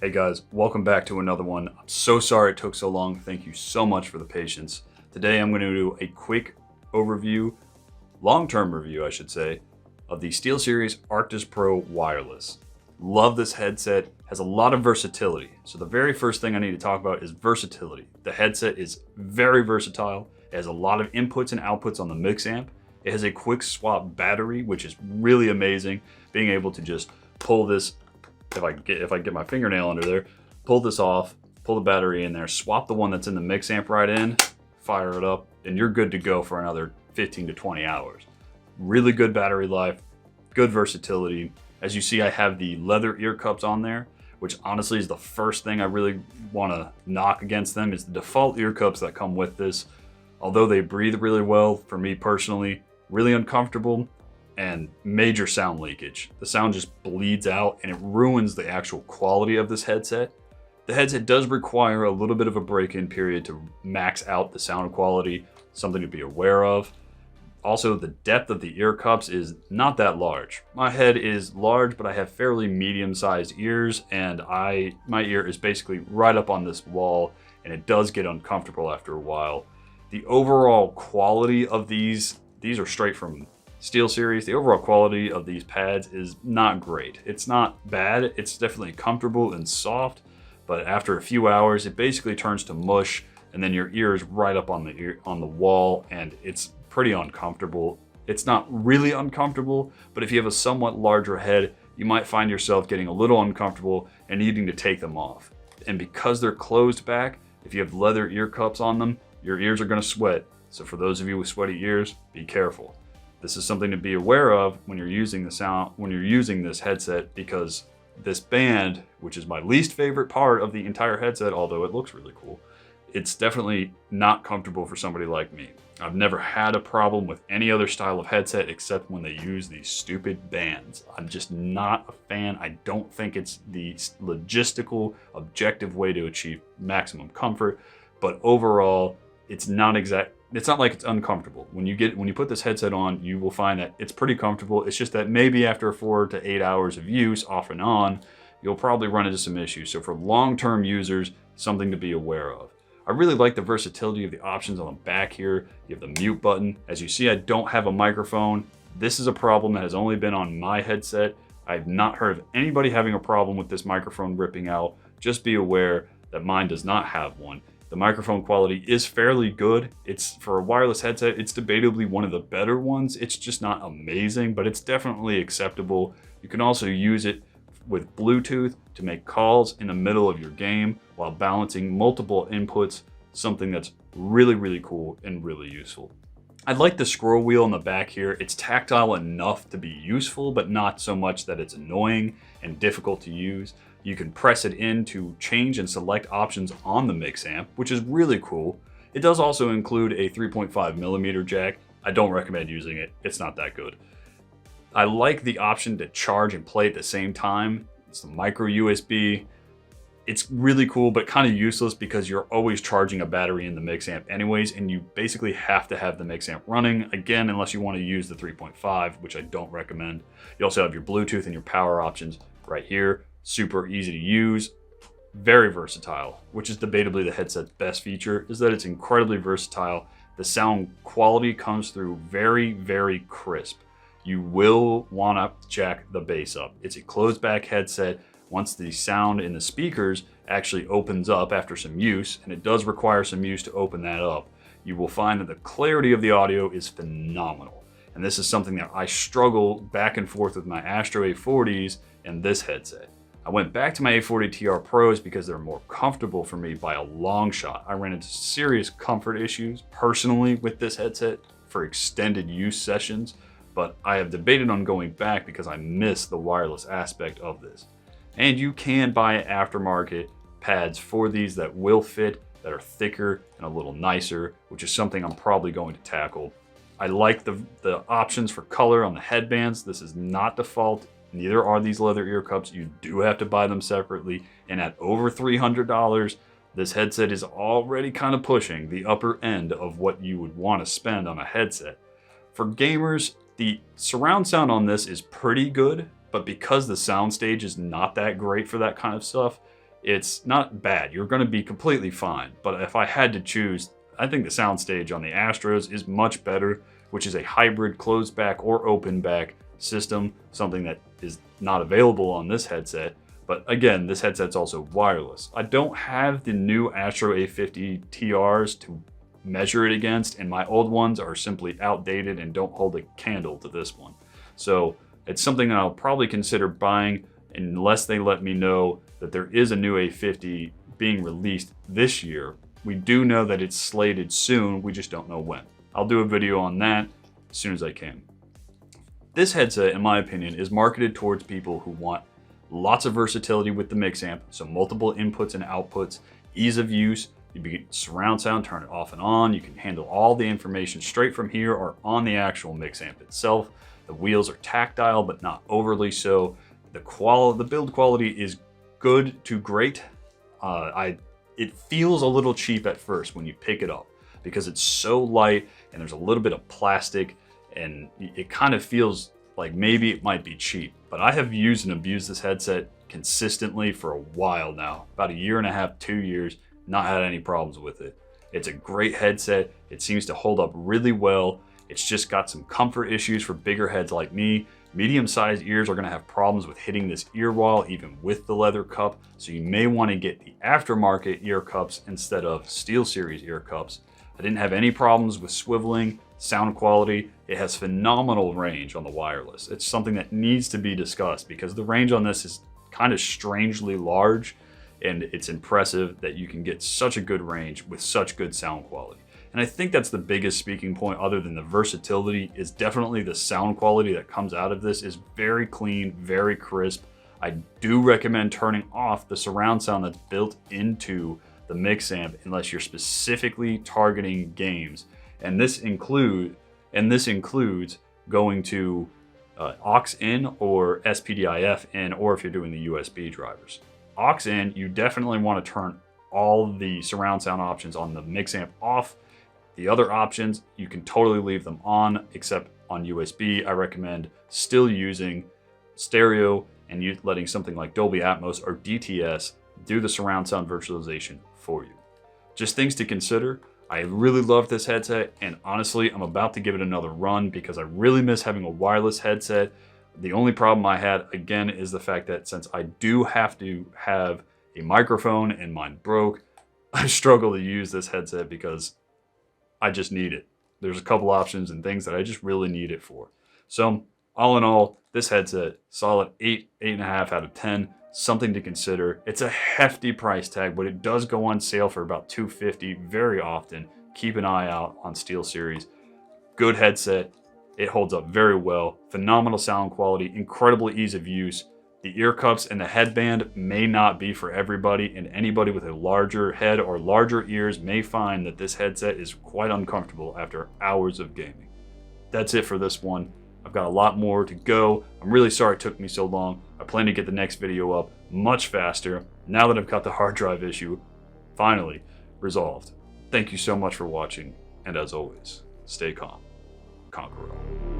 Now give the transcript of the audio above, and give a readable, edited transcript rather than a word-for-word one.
Hey guys, welcome back to another one. I'm so sorry it took so long. Thank you so much for the patience. Today I'm going to do a quick overview, long-term review I should say, of the Steelseries Arctis Pro Wireless. Love this headset, has a lot of versatility. So the very first thing I need to talk about is versatility. The headset is very versatile. It has a lot of inputs and outputs on the mix amp. It has a quick swap battery, which is really amazing. Being able to just pull this, if I get my fingernail under there, pull this off, pull the battery in there, swap the one that's in the mix amp right in, fire it up, and you're good to go for another 15 to 20 hours. Really good battery life, good versatility. As you see, I have the leather ear cups on there, which honestly is the first thing I really want to knock against them, is the default ear cups that come with this. Although they breathe really well, for me personally, really uncomfortable and major sound leakage. The sound just bleeds out and it ruins the actual quality of this headset. The headset does require a little bit of a break-in period to max out the sound quality, something to be aware of. Also, the depth of the ear cups is not that large. My head is large, but I have fairly medium-sized ears, and my ear is basically right up on this wall, and it does get uncomfortable after a while. The overall quality of these are straight from Steelseries. The overall quality of these pads is not great. It's not bad. It's definitely comfortable and soft, but after a few hours, it basically turns to mush, and then your ear is right up on the wall, and it's pretty uncomfortable. It's not really uncomfortable, but if you have a somewhat larger head, you might find yourself getting a little uncomfortable and needing to take them off. And because they're closed back, if you have leather ear cups on them, your ears are going to sweat. So for those of you with sweaty ears, be careful. This is something to be aware of when you're using this headset, because this band, which is my least favorite part of the entire headset, although it looks really cool, it's definitely not comfortable for somebody like me. I've never had a problem with any other style of headset except when they use these stupid bands. I'm just not a fan. I don't think it's the logistical, objective way to achieve maximum comfort, but overall, it's not like it's uncomfortable. When you put this headset on, you will find that it's pretty comfortable. It's just that maybe after 4 to 8 hours of use off and on, you'll probably run into some issues. So for long-term users, something to be aware of. I really like the versatility of the options on the back here. You have the mute button. As you see, I don't have a microphone. This is a problem that has only been on my headset. I've not heard of anybody having a problem with this microphone ripping out. Just be aware that mine does not have one. The microphone quality is fairly good. It's, for a wireless headset, it's debatably one of the better ones. It's just not amazing, but it's definitely acceptable. You can also use it with Bluetooth to make calls in the middle of your game while balancing multiple inputs, something that's really, really cool and really useful. I like the scroll wheel on the back here. It's tactile enough to be useful, but not so much that it's annoying and difficult to use. You can press it in to change and select options on the mix amp, which is really cool. It does also include a 3.5mm jack. I don't recommend using it. It's not that good. I like the option to charge and play at the same time. It's the micro USB. It's really cool, but kind of useless because you're always charging a battery in the mix amp anyways, and you basically have to have the mix amp running, again, unless you want to use the 3.5, which I don't recommend. You also have your Bluetooth and your power options right here. Super easy to use, very versatile, which is debatably the headset's best feature, is that it's incredibly versatile. The sound quality comes through very, very crisp. You will want to jack the bass up. It's a closed back headset. Once the sound in the speakers actually opens up after some use, and it does require some use to open that up, you will find that the clarity of the audio is phenomenal. And this is something that I struggle back and forth with my Astro A40s and this headset. I went back to my A40 TR Pros because they're more comfortable for me by a long shot. I ran into serious comfort issues personally with this headset for extended use sessions, but I have debated on going back because I miss the wireless aspect of this. And you can buy aftermarket pads for these that will fit, that are thicker and a little nicer, which is something I'm probably going to tackle. I like the options for color on the headbands. This is not default. Neither are these leather ear cups. You do have to buy them separately. And at over $300, this headset is already kind of pushing the upper end of what you would want to spend on a headset. For gamers, the surround sound on this is pretty good, but because the soundstage is not that great for that kind of stuff, it's not bad. You're going to be completely fine. But if I had to choose, I think the soundstage on the Astros is much better, which is a hybrid closed back or open back system, something that is not available on this headset. But again, this headset's also wireless. I don't have the new Astro A50 TRs to measure it against, and my old ones are simply outdated and don't hold a candle to this one. So it's something that I'll probably consider buying unless they let me know that there is a new A50 being released this year. We do know that it's slated soon, we just don't know when. I'll do a video on that as soon as I can. This headset, in my opinion, is marketed towards people who want lots of versatility with the mix amp, so multiple inputs and outputs, ease of use. You can surround sound, turn it off and on. You can handle all the information straight from here or on the actual mix amp itself. The wheels are tactile, but not overly so. The build quality is good to great. It feels a little cheap at first when you pick it up because it's so light and there's a little bit of plastic, and it kind of feels like maybe it might be cheap. But I have used and abused this headset consistently for a while now, about 1.5 to 2 years, not had any problems with it. It's a great headset. It seems to hold up really well. It's just got some comfort issues for bigger heads like me. Medium-sized ears are gonna have problems with hitting this ear wall, even with the leather cup. So you may wanna get the aftermarket ear cups instead of Steelseries ear cups. I didn't have any problems with swiveling, sound quality. It has phenomenal range on the wireless. It's something that needs to be discussed because the range on this is kind of strangely large, and it's impressive that you can get such a good range with such good sound quality. And I think that's the biggest speaking point, other than the versatility, is definitely the sound quality that comes out of this is very clean, very crisp. I do recommend turning off the surround sound that's built into the mix amp unless you're specifically targeting games. And this includes going to aux in or SPDIF in, or if you're doing the USB drivers. Aux in, you definitely want to turn all the surround sound options on the mix amp off. The other options, you can totally leave them on, except on USB. I recommend still using stereo and letting something like Dolby Atmos or DTS do the surround sound virtualization for you. Just things to consider. I really love this headset, and honestly, I'm about to give it another run because I really miss having a wireless headset. The only problem I had, again, is the fact that since I do have to have a microphone and mine broke, I struggle to use this headset because I just need it. There's a couple options and things that I just really need it for. So all in all, this headset, solid 8.5 out of 10. Something to consider. It's a hefty price tag, but it does go on sale for about $250 very often. Keep an eye out on SteelSeries. Good headset. It holds up very well. Phenomenal sound quality, incredible ease of use. The ear cups and the headband may not be for everybody, and anybody with a larger head or larger ears may find that this headset is quite uncomfortable after hours of gaming. That's it for this one. I've got a lot more to go. I'm really sorry it took me so long. I plan to get the next video up much faster now that I've got the hard drive issue finally resolved. Thank you so much for watching, and as always, stay calm, conquer all.